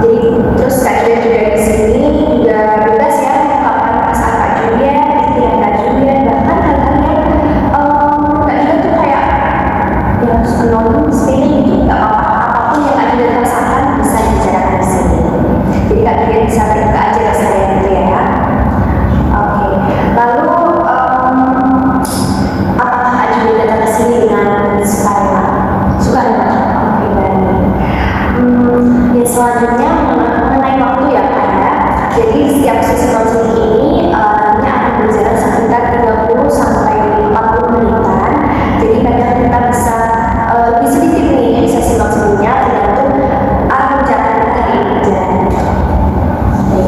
Jadi terus Kak Juliet juga di sini juga bebas ya mengungkapkan perasaan Kak Juliet, pikiran Kak Juliet, bahkan hal-hal yang Kak Juliet tuh kayak ya menolong sepele gitu, nggak apa-apa, apapun yang Kak Juliet rasakan bisa dibicarakan di sini. Jadi Kak Juliet bisa terbuka aja ke saya gitu ya. Oke, lalu apakah Kak Juliet datang ke sini dengan sukarela? Sukarela. Oke, baik. Ya selanjutnya mengenai waktu ya Kak ya. Jadi setiap sesi konseling ini nanti akan berjalan sekitar 30 sampai 40 menitan. Jadi kadang kita bisa lebih sedikit nih sesi konselingnya tergantung arah perjalanan kita hari ini berjalan. Oke,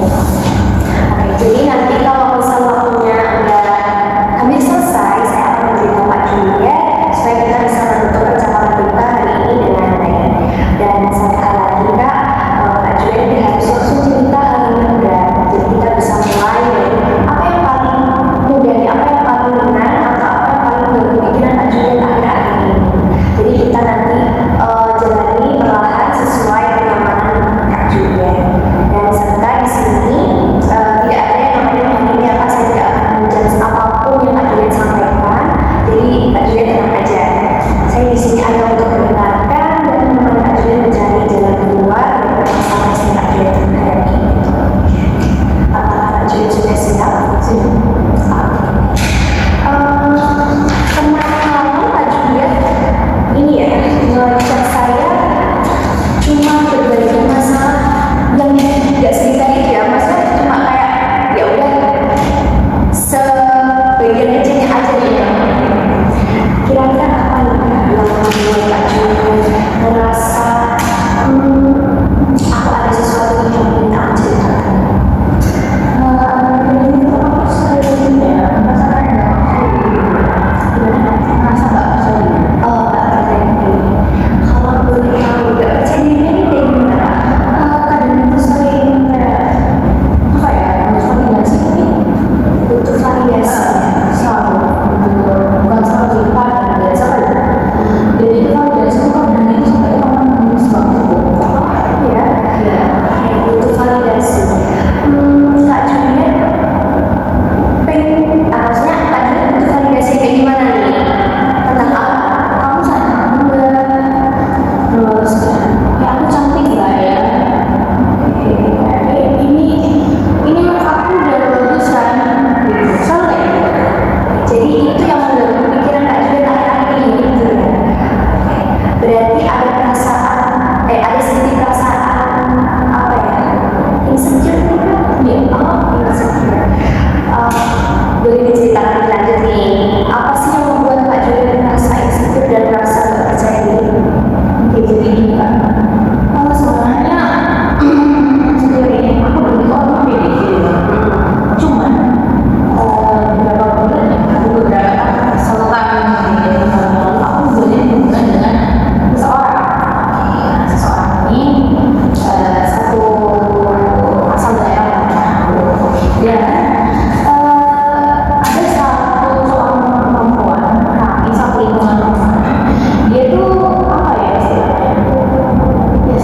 jadi nanti kalau misal waktunya udah hampir selesai, saya akan memberitahu Kak Juliet supaya kita bisa menentukan perjalanan kita hari ini dengan baik. Dan sekali lagi Kak Juliet harus langsung cerita hal yang mudah. Jadi kita bisa mulai dari apa yang paling mudah, apa yang paling ringan, atau apa yang paling berpikiran Kak Juliet akhir-akhir ini. Jadi kita nanti jalani perlahan sesuai kenyamanan Kak Juliet. Dan serta di sini tidak ada yang namanya ini apa, saya tidak akan menjudge apapun yang Kak Juliet sampaikan. Jadi Kak Juliet tenang aja. Saya di sini ada untuk mendengarkan dan menemani Kak Juliet mencari jalan keluar dari masalah yang Kak Juliet hadapi. Apakah Kak Juliet sudah siap? Kemarin Kak Juliet ini ya mengajak saya cuma berbagi masalah yang tidak cerita itu ya, masalah cuma kayak ya udah sebagian kecilnya aja gitu. Kira-kira apa nih yang membuat Kak Juliet merasa aku ada sesuatu yang ingin aku ceritakan? Kalau boleh tahu gak percaya diri ini kayak gimana? Kadang itu sering kayak apa ya, validasi ini butuh validasi selalu bukan selalu lipat dan biasa kan. Jadi validasi itu kadang itu sampai orang menulis waktu ya butuh validasi. Kak Juliet pengen harusnya Kak Juliet butuh validasi kayak gimana nih? Tentang apa? Kamu cantik terus ya aku cantik lah ya. Ini menurut aku udah bagus kan gitu. Selalu kayak gitu. Jadi itu yang mengganggu pikiran Kak Juliet akhir-akhir ini gitu ya. Berarti ada perasaan ada sedikit perasaan apa ya, insecure gitu kan? Ya, insecure. Boleh diceritakan lebih lanjut nih, apa sih yang membuat Kak Juliet merasa insecure dan merasa gak percaya diri? Oke, jadi gini Kak, sebenarnya sendiri aku dulu orang pede gitu. Cuman beberapa bulan ya, beberapa selang gitu, aku jadi hubungan dengan seseorang ini satu asal daerah dan ada satu seorang perempuan kami satu lingkungan rumah. Dia tuh apa ya istilahnya, ya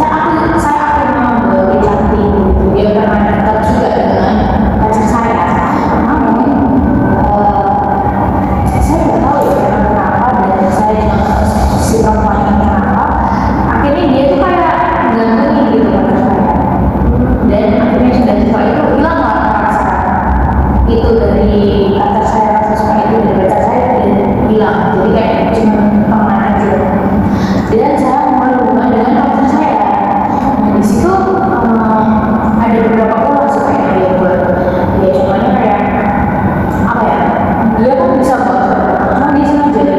saya aku memang dia cantik gitu. Dia pernah dekat juga dengan pacar saya, namun saya nggak tahu ya kenapa, dan saya juga si perempuan ini kenapa akhirnya dia tuh kayak gantungin gitu pada saya, dan akhirnya sudah suka itu hilang lah rasa itu dari pacar saya, rasa suka itu dari pacar saya dan hilang. Jadi kayak cuma teman aja. Dan saya mulai hubungan dengan pacar saya. Nah di situ ada beberapa orang suka dia buat dia, contohnya kayak apa ya, dia kan bisa banget karena dia senang jadi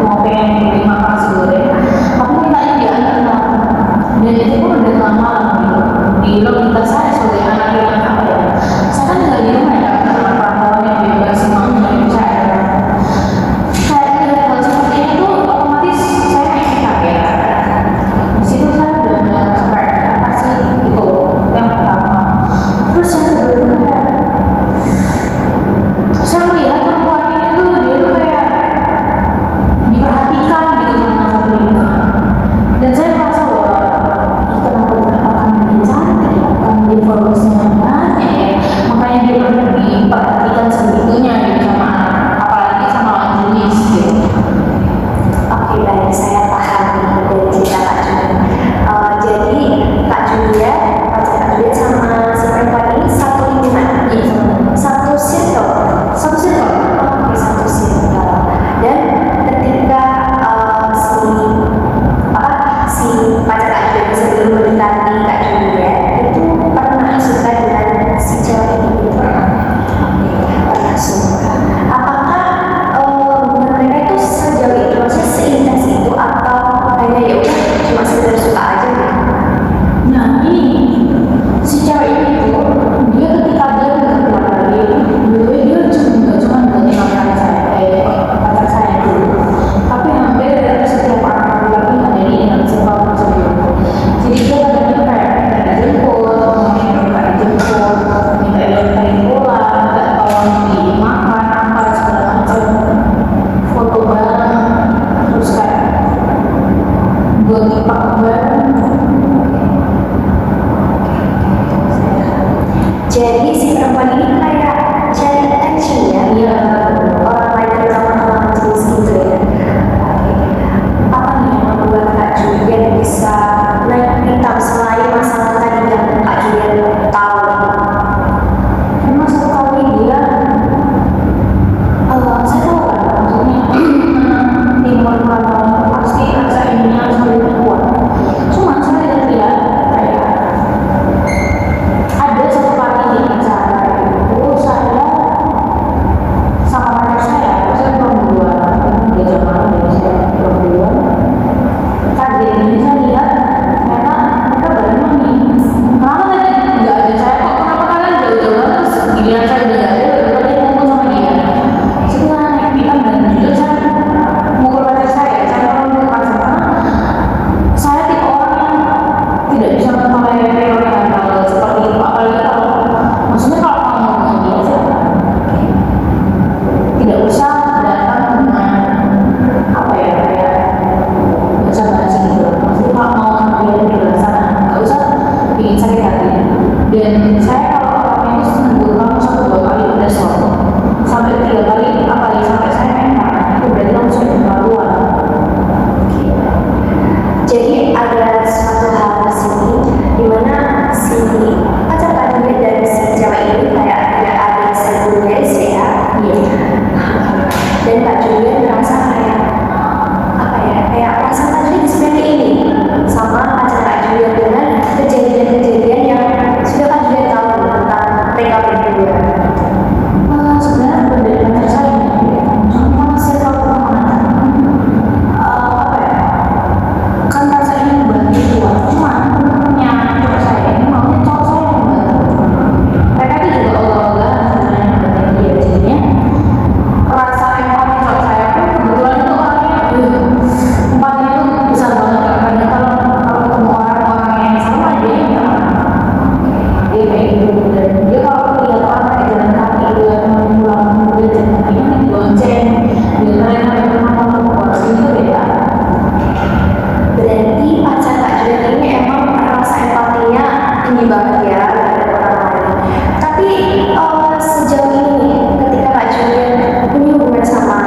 mau pengen beli makan nasi goreng, tapi mintanya diantar makan. Dan itu pun udah lama gitu di logika saya sebagai anak yang apa ya, saya kan tinggal di rumah ya, karena perempuan yang bebas semua nggak bisa ya. Saya tidak hal seperti ini tuh otomatis saya kayak kaget. Di situ saya udah sampai apa sih itu yang pertama. Terus yang kedua saya melihat perempuan ini tuh dia tuh kayak diperhatikan gitu sama satu lingkungan, dan saya merasa bahwa kenapa orang ini cantik Jadi si perempuan ini kayak cari attention ya, Iya. orang lain terutama lawan jenis gitu ya. Apa nih yang membuat Kak Julian bisa naik pitam selain masalah tadi yang Kak Julian tahu? Memang satu kali dia saya tahu kan maksudnya timur kalau pasti rasa ininya harus lebih kuat. Cuma saya lihat kayak ada satu kali di acara itu saya sama pacar saya belum dua, dia zaman saya belum dua. Kaget ini saya lihat ternyata mereka berenang nih. Kenapa tadi nggak ada saya kok? Kenapa kalian jauh-jauh terus giliran saya udah ada berarti ngumpul sama dia. Setelah naik pitam dan jujur saya mukul pacar saya kalau mukul pacar karena saya tipe orang yang tidak bisa mentolerir hal seperti itu, apalagi kalau maksudnya kalau kamu ngomong dia aja tidak usah datang dengan apa ya kayak nggak usah bahas gitu. Maksudnya kalau mau dia di luar sana nggak usah bikin sakit hati. Dan saya kalau orangnya itu negur kamu 1-2 kali udah stop, sampai 3 kali apalagi sampai saya enak itu berarti kamu sudah keterlaluan. Jadi ada suatu hal di sini di mana si pacar Kak Julian dan si cewek ini kayak tidak ada sebenarnya ya. Iya. Dan Kak Julian merasa kayak apa ya, kayak perasaan Kak Julian seperti ini sama pacar Kak Julian dengan kejadian-kejadian yang sudah Kak Julian tahu tentang mereka berdua. Sebenarnya bukan dari pacar saya, cuma saya tahu kemana. Apa ya? Kan rasa ini bantu kuat, cuma temennya cowok saya ini maunya cowok saya yang bantu. Mereka itu juga Allah-Allah sebenarnya bantuin dia, jadinya rasa empati cowok saya pun kebetulan itu orangnya empatinya itu besar banget Kak. Karena kalau ketemu orang-orang yang sama dia dia kayak gitu. Dan dia kalau lihat orang kayak jalan kaki dia mau pulang mobil jalan kakinya nih bonceng dia keren apa orang itu beda. Berarti pacar Kak Julian ini emang rasa empatinya tinggi banget ya terhadap orang lain. Tapi sejauh ini ketika Kak Julian punya hubungan sama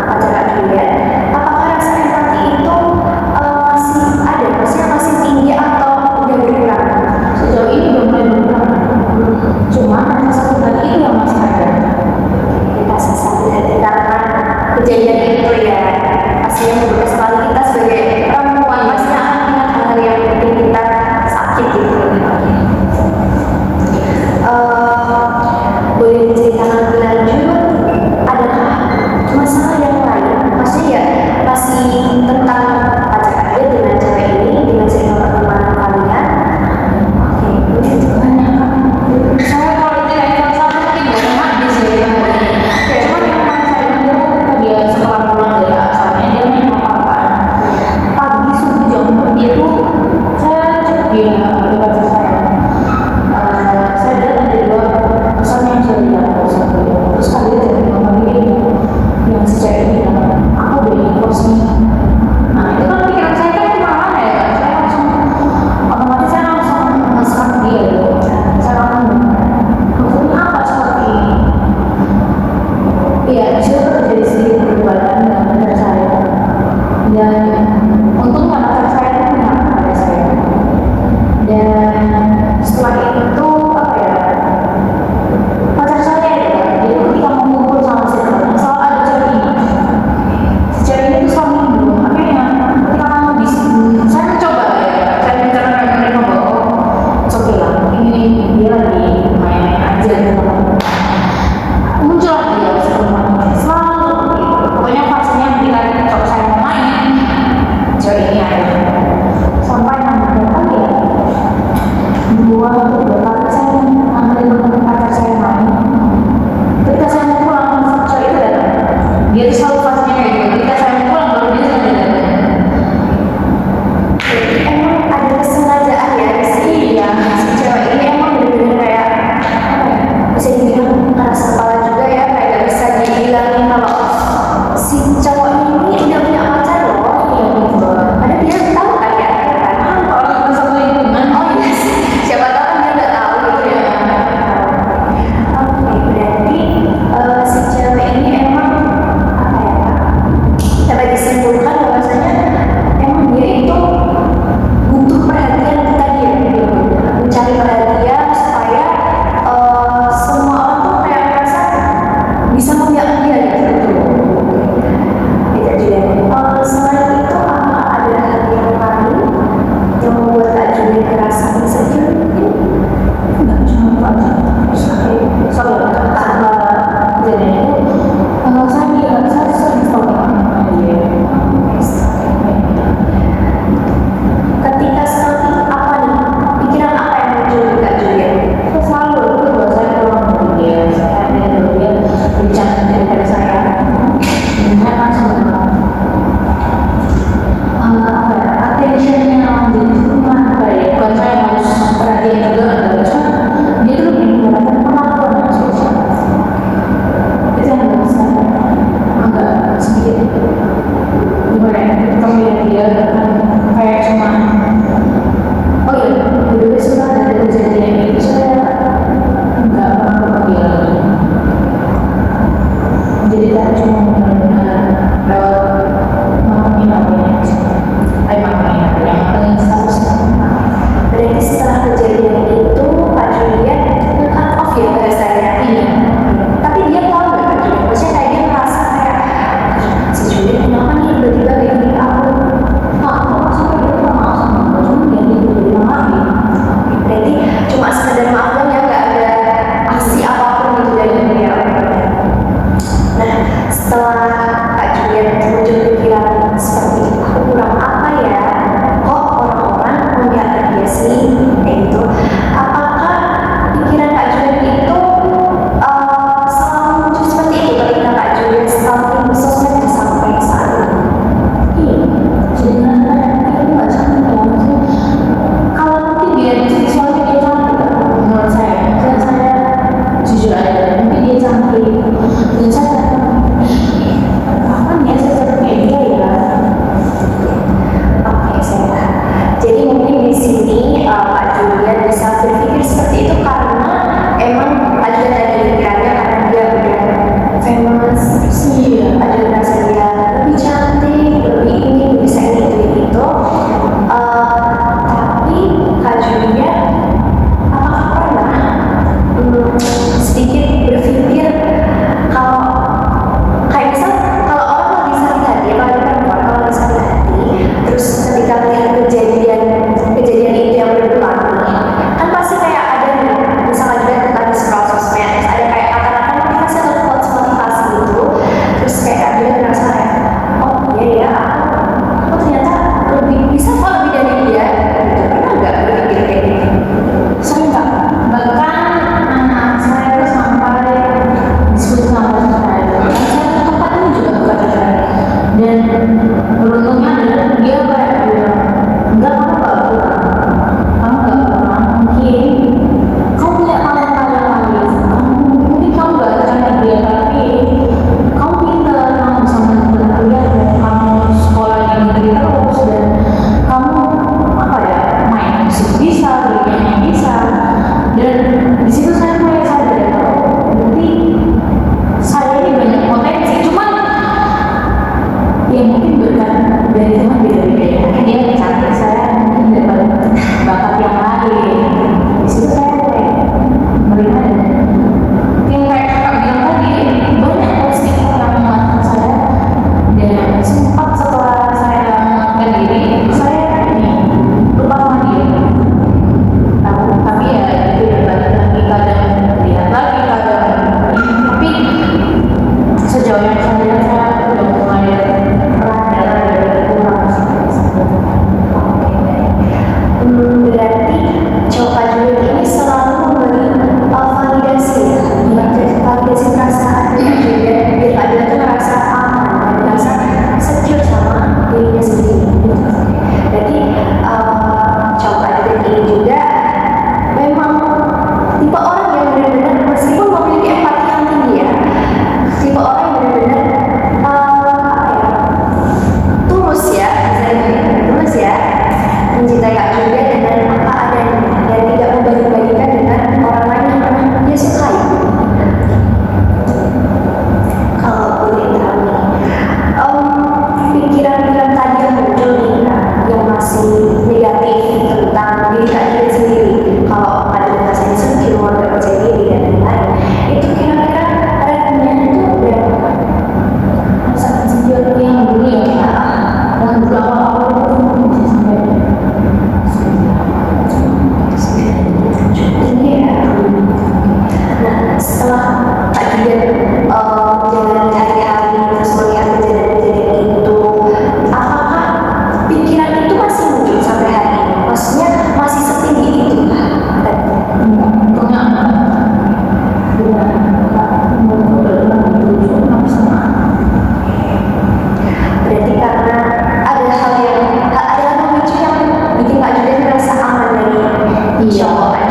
pacar Kak Julian, apakah rasa empati itu masih ada, maksudnya masih tinggi atau udah berkurang? Sejauh ini belum mulai berkurang, cuma rasa sakit hati itu yang masih ada. Rasa sakit hati karena kejadian itu ya, pastinya beberapa sekali kita sebagai perempuan pasti akan ingat hal yang bikin kita sakit gitu. Boleh diceritakan lebih lanjut, adakah masalah yang lain? Maksudnya ya masih tentang pacar Kak dengan cewek ini, dengan cerita pertemanan kalian. Oke, boleh juga. Banyak kan saya kalau tidak ikut satu mungkin gak enak di sini cuma yang paling saya ingat ketika dia setelah pulang dari asalnya dia main apa pagi subuh jam 4 dia tuh saya cek dia di pacar saya lihat ada 2 pesan yang saya lihat terus kali dia jadi ngomong gini yang si cewek ini bilang aku udah di kos nih. Nah itu kan pikiran saya kan kemana ya, saya langsung otomatis saya langsung nge-stalk dia gitu. Saya langsung maksudnya apa seperti iya disitu terjadi sedikit perdebatan dengan pacar saya. Dan untungnya pacar saya itu punya pada saya. Dan setelah itu apa ya, pacar saya ya dia ketika mengumpul sama si teman selalu ada cewek ini. Si cewek ini tuh selalu minum, makanya ketika kamu di saya mencoba ya, saya mencoba mereka bahwa oke lah ini dia lagi main aja gitu. Muncullah dia sebenarnya selalu gitu. Pokoknya fasenya ketika cowok saya mau main cewek ini ada sampai nanti kali ya 2 kali saya nganterin temen pacar saya main. Ketika saya mau pulang cewek itu datang, dia tuh selalu fasenya kayak gitu. Ketika saya mau pulang baru dia sudah datang. Jadi emang ada kesengajaan ya si cewek ini emang bener-bener kayak apa ya, bisa dibilang keras kepala juga ya, kayak gak bisa dibilangin kalau si cowok ini udah punya pacar loh. Iya gitu. Padahal dia tahu kan ya, Kalau kita satu lingkungan, oh iya sih, siapa tahu kan dia nggak tahu gitu ya.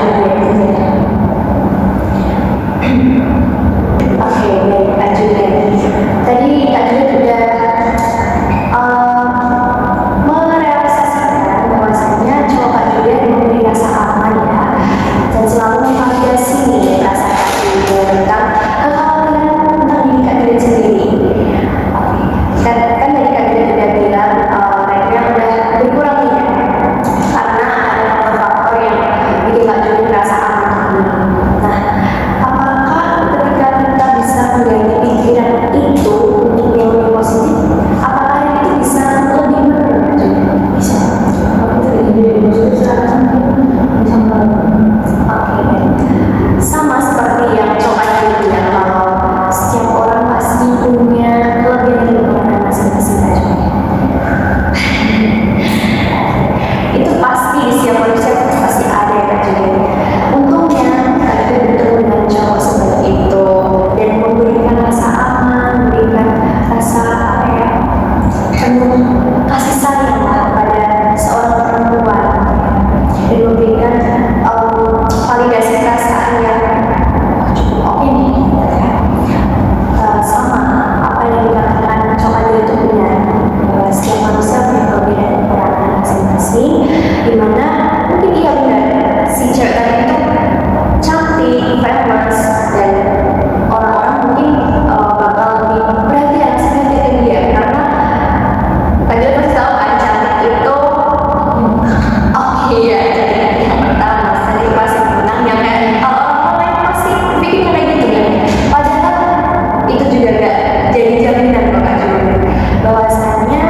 Juliet. Oke, baik Kak Juliet. Tadi Kak Juliet udah merealisasikan bahwasanya cowok Kak Juliet memberi rasa aman ya, dan selalu memvalidasi nih rasa Kak Juliet tentang kekhawatiran tentang diri Kak Juliet sendiri. Oke, kan tadi Kak Juliet udah bilang mereka udah berkurang nih ya, karena ada faktor yang bikin Kak Juliet merasa aman ini. Nah, apakah ketika kita bisa mengganti pikiran itu untuk yang lebih positif, apakah itu bisa lebih menurut Kak Juliet? Bisa. Oke, sama seperti yang coba bilang kalau setiap orang pasti punya kelebihan dan kekurangan masing-masing Kak Juliet. Itu pasti di setiap manusia pasti ada ya Kak Juliet. Untungnya Kak Juliet bertemu dengan cowok seperti itu dan memberikan rasa aman, memberikan rasa apa ya, penuh kasih sayang lah pada seorang perempuan, dan memberikan validasi perasaan yang cukup oke nih gitu ya. Sama apa yang dikatakan cowok Juliet itu benar, bahwa setiap manusia punya kelebihan dan kekurangan masing-masing, dimana mungkin iya benar si cewek tadi itu cantik, famous, dan orang-orang mungkin bakal lebih perhatian ke dia karena tadi pasti tahu kan cantik itu iya, jadi yang pertama tadi pasti menang yang kayak orang lain pasti pikirnya kayak gitu kan, padahal itu juga gak jadi jaminan kok Kak Juliet, bahwasanya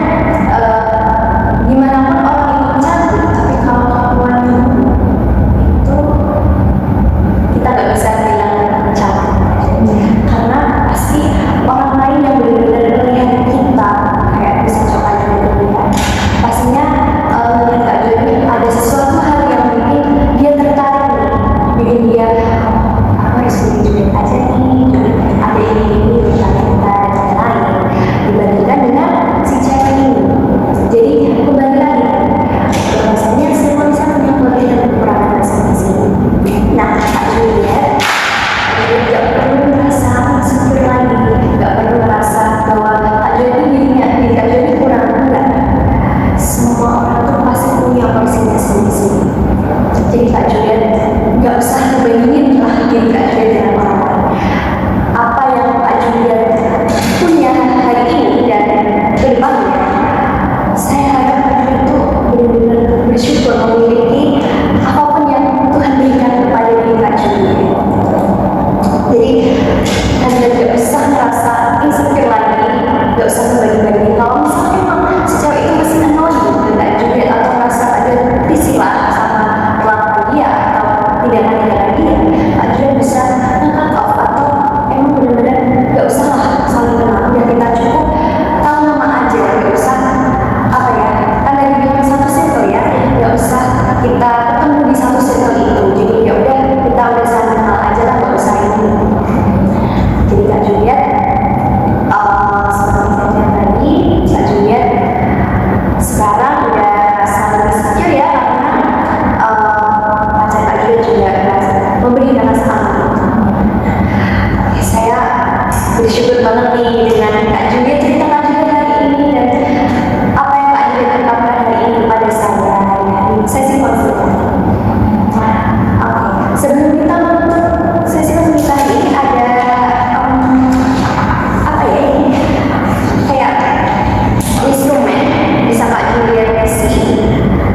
gimana pun orang itu cantik, tapi kalau kelakuan itu kita gak bisa bilang cantik, karena pasti orang lain yang benar-benar melihat kita kayak bisa coba dilihat, pastinya melihat Kak Juliet ada sesuatu hal yang bikin dia tertarik nih, bikin dia aku harus beli Juliet aja nih, ada ini tentang kita dan lain-lain dibandingkan dengan si cewek ini. Jadi kembali lagi bahwasanya semua manusia punya kelebihan dan kekurangan masing-masing. Nah Kak Juliet gak perlu merasa insecure lagi, gak perlu merasa bahwa Kak Juliet itu diri Kak Juliet itu kurang, enggak. Semua orang tuh pasti punya porsinya sendiri-sendiri. Jadi Kak Juliet gak usah ngebandingin lah diri Kak Juliet dengan orang lain. Apa yang Kak Juliet punya hari ini dan ke depannya, saya harap Kak Juliet itu benar-benar bersyukur memiliki apapun yang Tuhan berikan kepada diri Kak Juliet. Jadi Kak Juliet gak usah merasa insecure lagi, gak usah membagi-bagi. Kalau misalnya memang si cewek itu masih annoying dengan Kak Juliet atau merasa ada risih lah sama perlakuan dia atau tindakan-tindakan dia, Kak Juliet bisa nge-cut off atau emang benar-benar gak usah lah saling kenal, biar kita cukup tahu nama aja, gak usah apa ya, kan dari bilang satu circle ya, gak usah kita ketemu di satu circle itu, jadi ya udah kita udah saling kenal aja lah, gak usah ini. Jadi Kak Juliet seperti saya bilang tadi, Kak Juliet sekarang udah rasa lebih secure ya, karena pacar Kak Juliet juga memberikan rasa aman. Oke, saya bersyukur banget nih dengan Kak Juliet, cerita Kak Juliet hari ini dan apa yang Kak Juliet ungkapkan hari ini kepada saya di sesi konsultasi. Oke, sebelum kita menutup sesi konsultasi ini ada apa ya ini kayak instrumen bisa Kak Juliet kasih.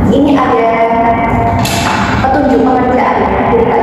Ini ada petunjuk pengerjaan dari Kak